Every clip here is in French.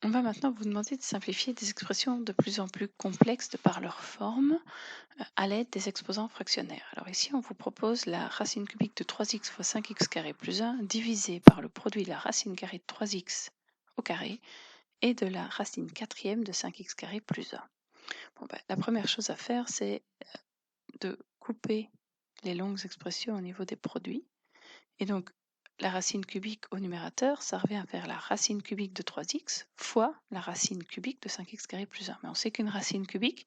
On va maintenant vous demander de simplifier des expressions de plus en plus complexes de par leur forme à l'aide des exposants fractionnaires. Alors ici, on vous propose la racine cubique de 3x fois 5x carré plus 1 divisé par le produit de la racine carrée de 3x au carré et de la racine quatrième de 5x carré plus 1. Bon, la première chose à faire, c'est de couper les longues expressions au niveau des produits. Et donc, la racine cubique au numérateur, ça revient à faire la racine cubique de 3x fois la racine cubique de 5x carré plus 1. Mais on sait qu'une racine cubique,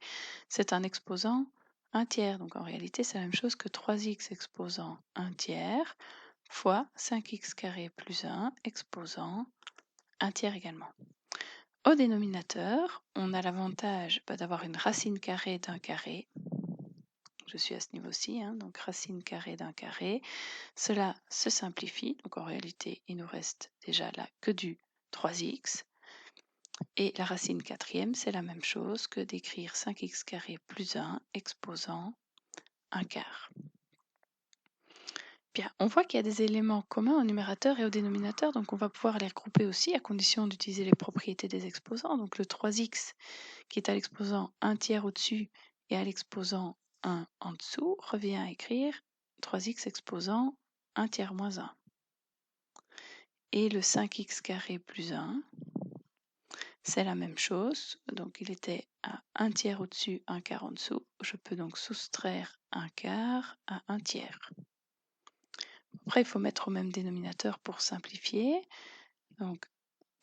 c'est un exposant 1 tiers. Donc en réalité, c'est la même chose que 3x exposant 1 tiers fois 5x carré plus 1 exposant 1 tiers également. Au dénominateur, on a l'avantage d'avoir une racine carrée d'un carré. Je suis à ce niveau-ci, donc racine carrée d'un carré. Cela se simplifie, donc en réalité, il nous reste déjà là que du 3x. Et la racine quatrième, c'est la même chose que d'écrire 5x carré plus 1 exposant 1 quart. Bien, on voit qu'il y a des éléments communs au numérateur et au dénominateur, donc on va pouvoir les regrouper aussi à condition d'utiliser les propriétés des exposants. Donc le 3x qui est à l'exposant 1 tiers au-dessus et à l'exposant 1 en dessous revient à écrire 3x exposant 1 tiers moins 1. Et le 5x carré plus 1, c'est la même chose. Donc il était à 1 tiers au-dessus, 1 quart en dessous. Je peux donc soustraire 1 quart à 1 tiers. Après, il faut mettre au même dénominateur pour simplifier. Donc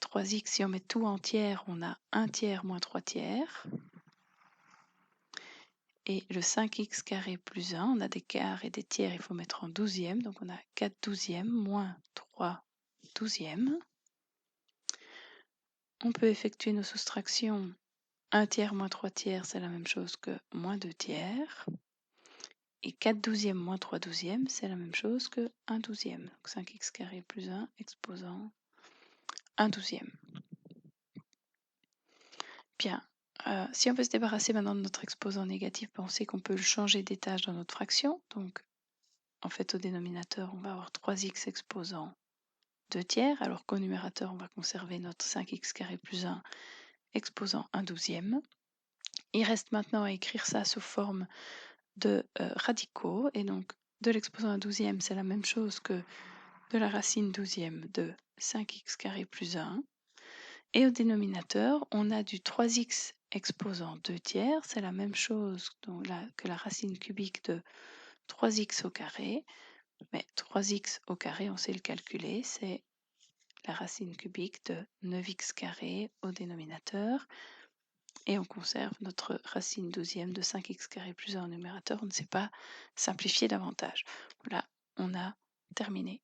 3x, si on met tout en tiers, on a 1 tiers moins 3 tiers. Et le 5x carré plus 1, on a des quarts et des tiers, il faut mettre en douzième. Donc on a 4 douzièmes moins 3 douzièmes. On peut effectuer nos soustractions. 1 tiers moins 3 tiers, c'est la même chose que moins 2 tiers. Et 4 douzièmes moins 3 douzièmes, c'est la même chose que 1 douzième. Donc 5x carré plus 1 exposant 1 douzième. Bien. Si on veut se débarrasser maintenant de notre exposant négatif, on sait qu'on peut le changer d'étage dans notre fraction. Donc, en fait, au dénominateur, on va avoir 3x exposant 2 tiers, alors qu'au numérateur, on va conserver notre 5x carré plus 1 exposant 1 douzième. Il reste maintenant à écrire ça sous forme de radicaux, et donc de l'exposant 1 douzième, c'est la même chose que de la racine douzième de 5x carré plus 1. Et au dénominateur, on a du 3x exposant 2 tiers, c'est la même chose que la racine cubique de 3x au carré, mais 3x au carré, on sait le calculer, c'est la racine cubique de 9x carré au dénominateur, et on conserve notre racine douzième de 5x carré plus 1 au numérateur, on ne sait pas simplifier davantage. Voilà, on a terminé.